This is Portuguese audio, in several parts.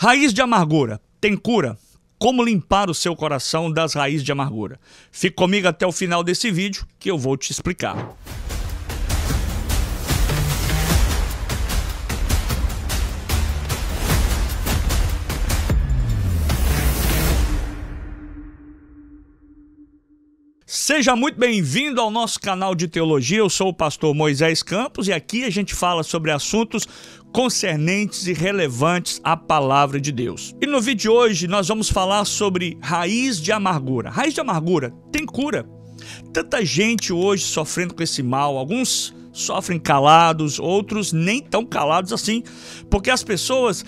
Raiz de amargura, tem cura? Como limpar o seu coração das raízes de amargura? Fique comigo até o final desse vídeo que eu vou te explicar. Seja muito bem-vindo ao nosso canal de teologia. Eu sou o pastor Moisés Campos e aqui a gente fala sobre assuntos concernentes e relevantes à palavra de Deus. E no vídeo de hoje nós vamos falar sobre raiz de amargura. Raiz de amargura tem cura. Tanta gente hoje sofrendo com esse mal, alguns sofrem calados, outros nem tão calados assim, porque as pessoas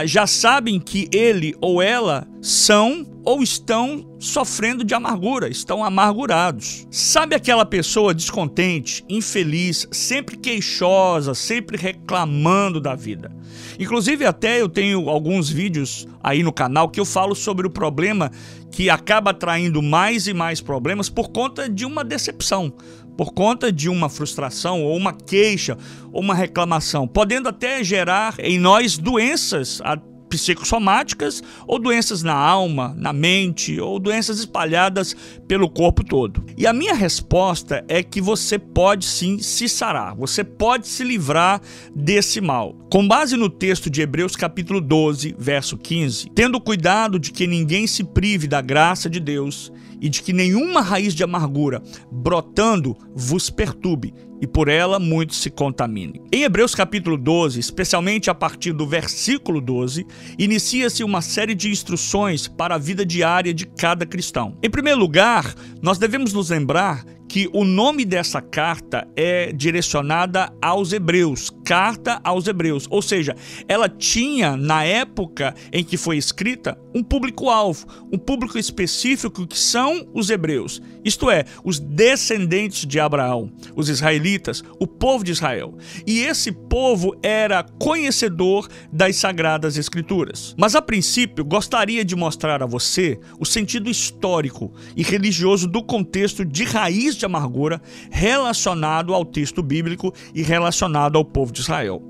já sabem que ele ou ela são ou estão sofrendo de amargura, estão amargurados. Sabe aquela pessoa descontente, infeliz, sempre queixosa, sempre reclamando da vida? Inclusive até eu tenho alguns vídeos aí no canal que eu falo sobre o problema que acaba atraindo mais e mais problemas por conta de uma decepção, por conta de uma frustração ou uma queixa ou uma reclamação, podendo até gerar em nós doenças psicossomáticas ou doenças na alma, na mente ou doenças espalhadas pelo corpo todo. E a minha resposta é que você pode sim se sarar, você pode se livrar desse mal. Com base no texto de Hebreus capítulo 12, verso 15, tendo cuidado de que ninguém se prive da graça de Deus e de que nenhuma raiz de amargura brotando vos perturbe e por ela muitos se contaminem. Em Hebreus capítulo 12, especialmente a partir do versículo 12, inicia-se uma série de instruções para a vida diária de cada cristão. Em primeiro lugar, nós devemos nos lembrar que o nome dessa carta é direcionada aos hebreus, carta aos hebreus, ou seja, ela tinha, na época em que foi escrita, um público-alvo, um público específico que são os hebreus, isto é, os descendentes de Abraão, os israelitas, o povo de Israel. E esse povo era conhecedor das Sagradas Escrituras. Mas a princípio, gostaria de mostrar a você o sentido histórico e religioso do contexto de raiz de amargura relacionado ao texto bíblico e relacionado ao povo de Israel.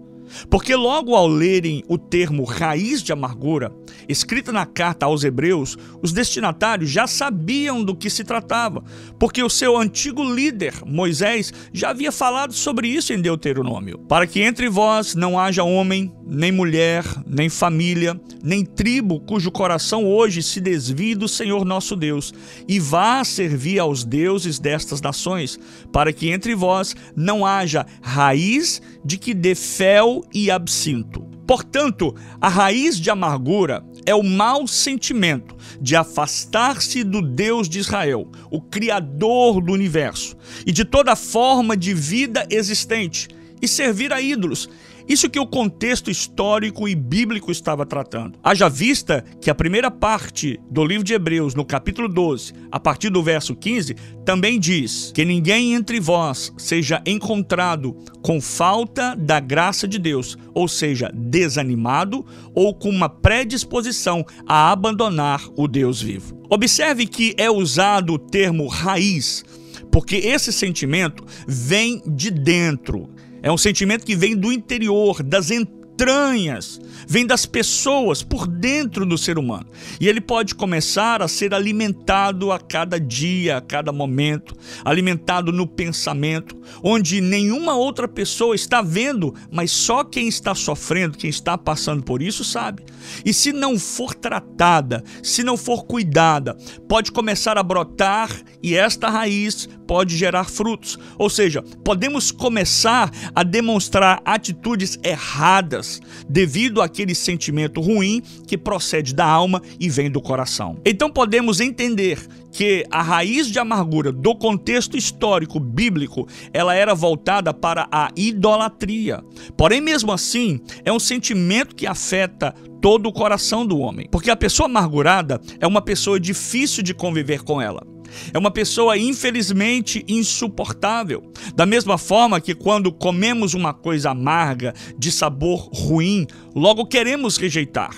Porque logo ao lerem o termo raiz de amargura, escrita na carta aos hebreus, os destinatários já sabiam do que se tratava, porque o seu antigo líder, Moisés, já havia falado sobre isso em Deuteronômio. Para que entre vós não haja homem, nem mulher, nem família, nem tribo, cujo coração hoje se desvie do Senhor nosso Deus, e vá servir aos deuses destas nações, para que entre vós não haja raiz de que dê fel e absinto. Portanto, a raiz de amargura é o mau sentimento de afastar-se do Deus de Israel, o Criador do universo, e de toda forma de vida existente, e servir a ídolos. Isso que o contexto histórico e bíblico estava tratando. Haja vista que a primeira parte do livro de Hebreus, no capítulo 12, a partir do verso 15, também diz que ninguém entre vós seja encontrado com falta da graça de Deus, ou seja, desanimado ou com uma predisposição a abandonar o Deus vivo. Observe que é usado o termo raiz, porque esse sentimento vem de dentro. É um sentimento que vem do interior, das entranhas, vem das pessoas, por dentro do ser humano. E ele pode começar a ser alimentado a cada dia, a cada momento, alimentado no pensamento, onde nenhuma outra pessoa está vendo, mas só quem está sofrendo, quem está passando por isso sabe. E se não for tratada, se não for cuidada, pode começar a brotar e esta raiz pode gerar frutos. Ou seja, podemos começar a demonstrar atitudes erradas devido àquele sentimento ruim que procede da alma e vem do coração. Então podemos entender que a raiz de amargura do contexto histórico bíblico, ela era voltada para a idolatria. Porém, mesmo assim, é um sentimento que afeta todo o coração do homem. Porque a pessoa amargurada é uma pessoa difícil de conviver com ela. É uma pessoa, infelizmente, insuportável. Da mesma forma que quando comemos uma coisa amarga, de sabor ruim, logo queremos rejeitar.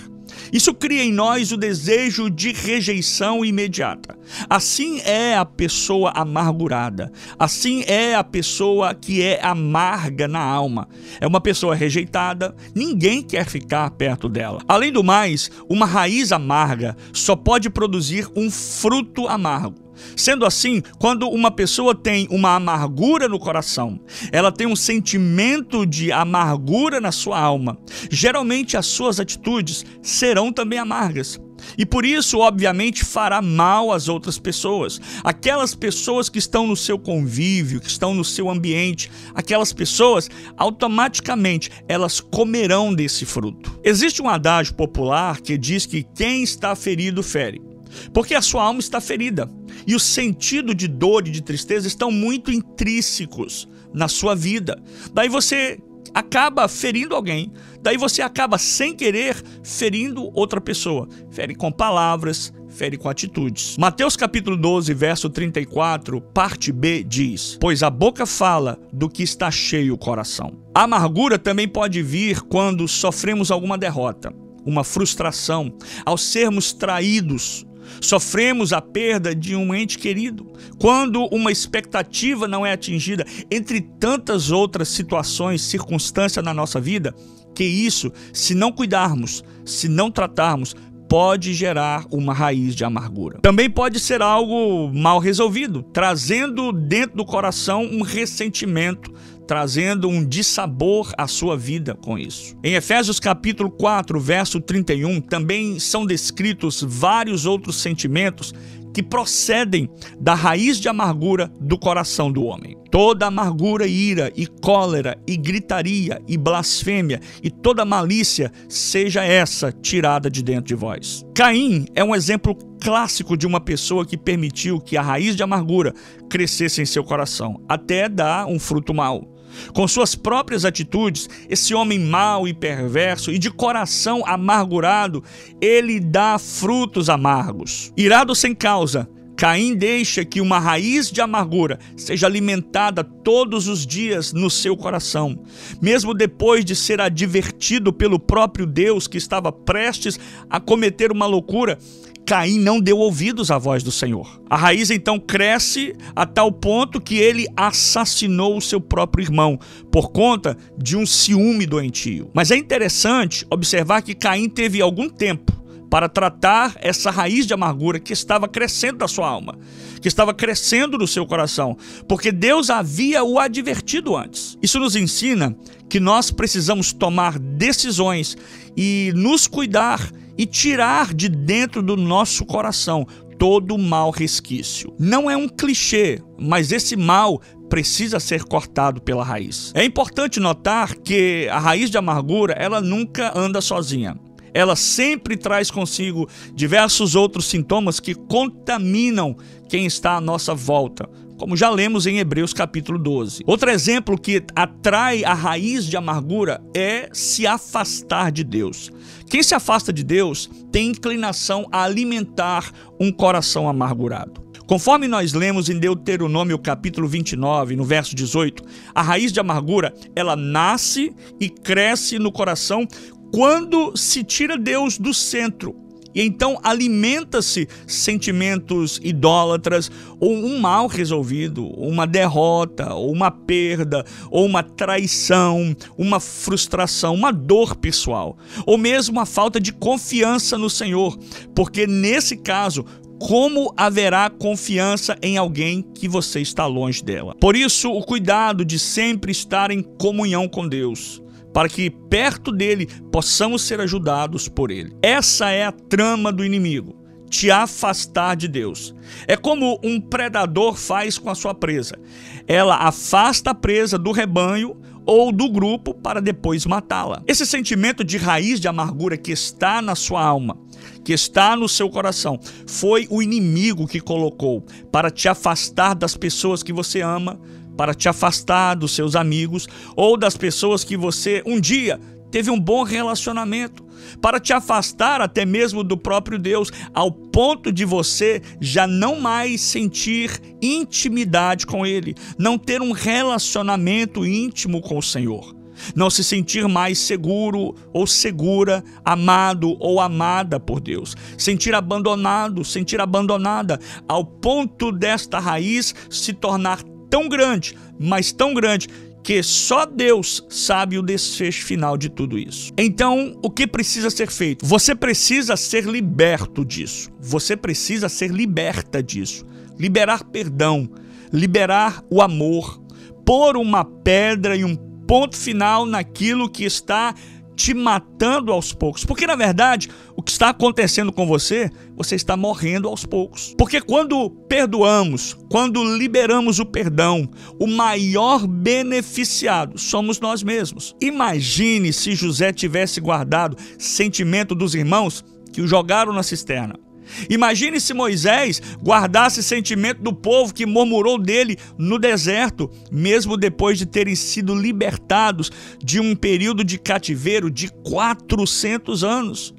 Isso cria em nós o desejo de rejeição imediata. Assim é a pessoa amargurada. Assim é a pessoa que é amarga na alma. É uma pessoa rejeitada, ninguém quer ficar perto dela. Além do mais, uma raiz amarga só pode produzir um fruto amargo. Sendo assim, quando uma pessoa tem uma amargura no coração, ela tem um sentimento de amargura na sua alma, geralmente as suas atitudes serão também amargas. E por isso, obviamente, fará mal às outras pessoas. Aquelas pessoas que estão no seu convívio, que estão no seu ambiente, aquelas pessoas, automaticamente, elas comerão desse fruto. Existe um adágio popular que diz que quem está ferido fere, porque a sua alma está ferida. E o sentido de dor e de tristeza estão muito intrínsecos na sua vida. Daí você acaba ferindo alguém, daí você acaba sem querer ferindo outra pessoa. Fere com palavras, fere com atitudes. Mateus capítulo 12, verso 34, parte B diz: pois a boca fala do que está cheio o coração. A amargura também pode vir quando sofremos alguma derrota, uma frustração, ao sermos traídos. Sofremos a perda de um ente querido, quando uma expectativa não é atingida, entre tantas outras situações, circunstâncias na nossa vida, que isso, se não cuidarmos, se não tratarmos, pode gerar uma raiz de amargura. Também pode ser algo mal resolvido, trazendo dentro do coração um ressentimento, trazendo um dissabor à sua vida com isso. Em Efésios capítulo 4, verso 31, também são descritos vários outros sentimentos que procedem da raiz de amargura do coração do homem. Toda amargura, ira e cólera e gritaria e blasfêmia e toda malícia, seja essa tirada de dentro de vós. Caim é um exemplo clássico de uma pessoa que permitiu que a raiz de amargura crescesse em seu coração, até dar um fruto mau. Com suas próprias atitudes, esse homem mau e perverso e de coração amargurado, ele dá frutos amargos. Irado sem causa, Caim deixa que uma raiz de amargura seja alimentada todos os dias no seu coração. Mesmo depois de ser advertido pelo próprio Deus que estava prestes a cometer uma loucura, Caim não deu ouvidos à voz do Senhor. A raiz então cresce a tal ponto que ele assassinou o seu próprio irmão por conta de um ciúme doentio. Mas é interessante observar que Caim teve algum tempo para tratar essa raiz de amargura que estava crescendo na sua alma, que estava crescendo no seu coração, porque Deus havia o advertido antes. Isso nos ensina que nós precisamos tomar decisões e nos cuidar e tirar de dentro do nosso coração todo o mau resquício. Não é um clichê, mas esse mal precisa ser cortado pela raiz. É importante notar que a raiz de amargura, ela nunca anda sozinha. Ela sempre traz consigo diversos outros sintomas que contaminam quem está à nossa volta, como já lemos em Hebreus capítulo 12. Outro exemplo que atrai a raiz de amargura é se afastar de Deus. Quem se afasta de Deus tem inclinação a alimentar um coração amargurado. Conforme nós lemos em Deuteronômio capítulo 29, no verso 18, a raiz de amargura, ela nasce e cresce no coração quando se tira Deus do centro. E então alimenta-se sentimentos idólatras, ou um mal resolvido, uma derrota, ou uma perda, ou uma traição, uma frustração, uma dor pessoal, ou mesmo a falta de confiança no Senhor, porque nesse caso, como haverá confiança em alguém que você está longe dela? Por isso, o cuidado de sempre estar em comunhão com Deus, para que perto dele possamos ser ajudados por ele. Essa é a trama do inimigo, te afastar de Deus. É como um predador faz com a sua presa. Ela afasta a presa do rebanho ou do grupo para depois matá-la. Esse sentimento de raiz de amargura que está na sua alma, que está no seu coração, foi o inimigo que colocou para te afastar das pessoas que você ama, para te afastar dos seus amigos ou das pessoas que você um dia teve um bom relacionamento, para te afastar até mesmo do próprio Deus, ao ponto de você já não mais sentir intimidade com Ele, não ter um relacionamento íntimo com o Senhor. não se sentir mais seguro ou segura, amado ou amada por Deus, sentir abandonado, sentir abandonada, ao ponto desta raiz se tornar tão grande, mas tão grande, que só Deus sabe o desfecho final de tudo isso. Então, o que precisa ser feito? Você precisa ser liberto disso. Você precisa ser liberta disso. Liberar perdão, liberar o amor, pôr uma pedra e um ponto final naquilo que está te matando aos poucos. Porque, na verdade, o que está acontecendo com você, você está morrendo aos poucos. Porque quando perdoamos, quando liberamos o perdão, o maior beneficiado somos nós mesmos. Imagine se José tivesse guardado sentimento dos irmãos que o jogaram na cisterna. Imagine se Moisés guardasse sentimento do povo que murmurou dele no deserto, mesmo depois de terem sido libertados de um período de cativeiro de 400 anos.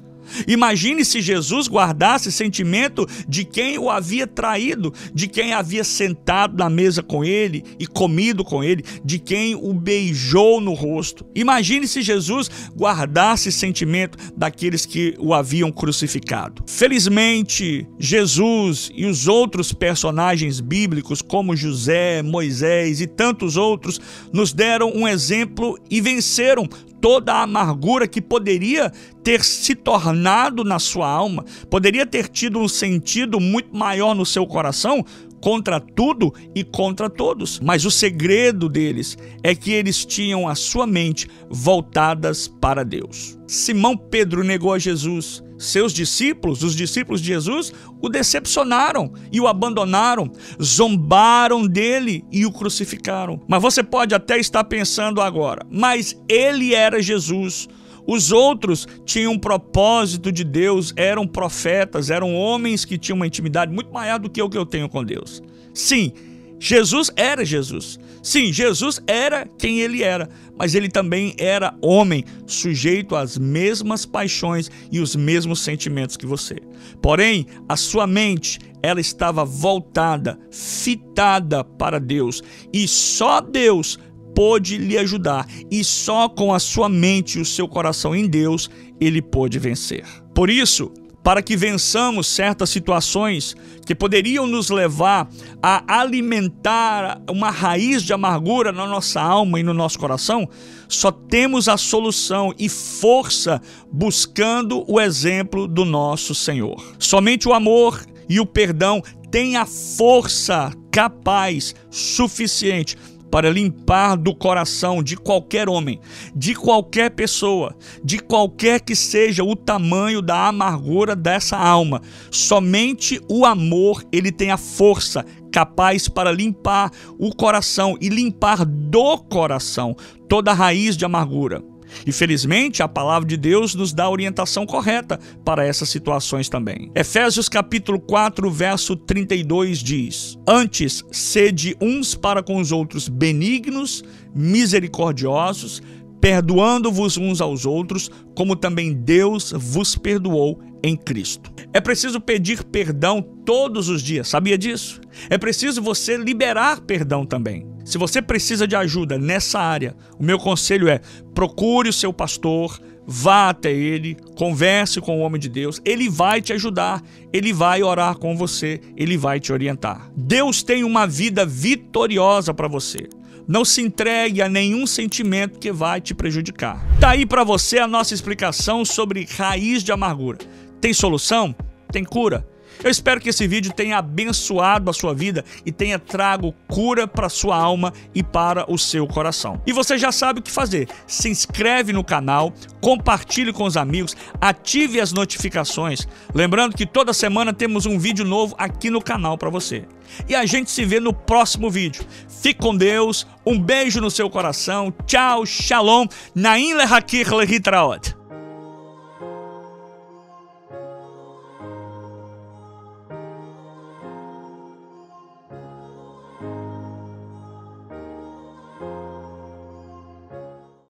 Imagine se Jesus guardasse sentimento de quem o havia traído, de quem havia sentado na mesa com ele e comido com ele, de quem o beijou no rosto. Imagine se Jesus guardasse sentimento daqueles que o haviam crucificado. Felizmente, Jesus e os outros personagens bíblicos, como José, Moisés e tantos outros, nos deram um exemplo e venceram toda a amargura que poderia ter se tornado na sua alma, poderia ter tido um sentido muito maior no seu coração contra tudo e contra todos. Mas o segredo deles é que eles tinham a sua mente voltadas para Deus. Simão Pedro negou a Jesus. Seus discípulos, os discípulos de Jesus, o decepcionaram e o abandonaram, zombaram dele e o crucificaram. Mas você pode até estar pensando agora, mas ele era Jesus. Os outros tinham um propósito de Deus, eram profetas, eram homens que tinham uma intimidade muito maior do que o que eu tenho com Deus. Sim, Jesus era Jesus. Sim, Jesus era quem ele era, mas ele também era homem, sujeito às mesmas paixões e os mesmos sentimentos que você. Porém, a sua mente, ela estava voltada, fitada para Deus, e só Deus pôde lhe ajudar, e só com a sua mente e o seu coração em Deus, ele pôde vencer. Por isso, para que vençamos certas situações que poderiam nos levar a alimentar uma raiz de amargura na nossa alma e no nosso coração, só temos a solução e força buscando o exemplo do nosso Senhor. Somente o amor e o perdão têm a força capaz, suficiente, para limpar do coração de qualquer homem, de qualquer pessoa, de qualquer que seja o tamanho da amargura dessa alma. Somente o amor, ele tem a força capaz para limpar o coração e limpar do coração toda a raiz de amargura. E felizmente a palavra de Deus nos dá a orientação correta para essas situações também. Efésios capítulo 4, verso 32 diz: Antes, sede uns para com os outros benignos, misericordiosos, perdoando-vos uns aos outros, como também Deus vos perdoou em Cristo. É preciso pedir perdão todos os dias, sabia disso? É preciso você liberar perdão também. Se você precisa de ajuda nessa área, o meu conselho é: procure o seu pastor, vá até ele, converse com o homem de Deus, ele vai te ajudar, ele vai orar com você, ele vai te orientar. Deus tem uma vida vitoriosa para você. Não se entregue a nenhum sentimento que vai te prejudicar. Tá aí para você a nossa explicação sobre raiz de amargura. Tem solução? Tem cura? Eu espero que esse vídeo tenha abençoado a sua vida e tenha trago cura para a sua alma e para o seu coração. E você já sabe o que fazer. Se inscreve no canal, compartilhe com os amigos, ative as notificações. Lembrando que toda semana temos um vídeo novo aqui no canal para você. E a gente se vê no próximo vídeo. Fique com Deus, um beijo no seu coração. Tchau, shalom, naim lehakir lehitraot.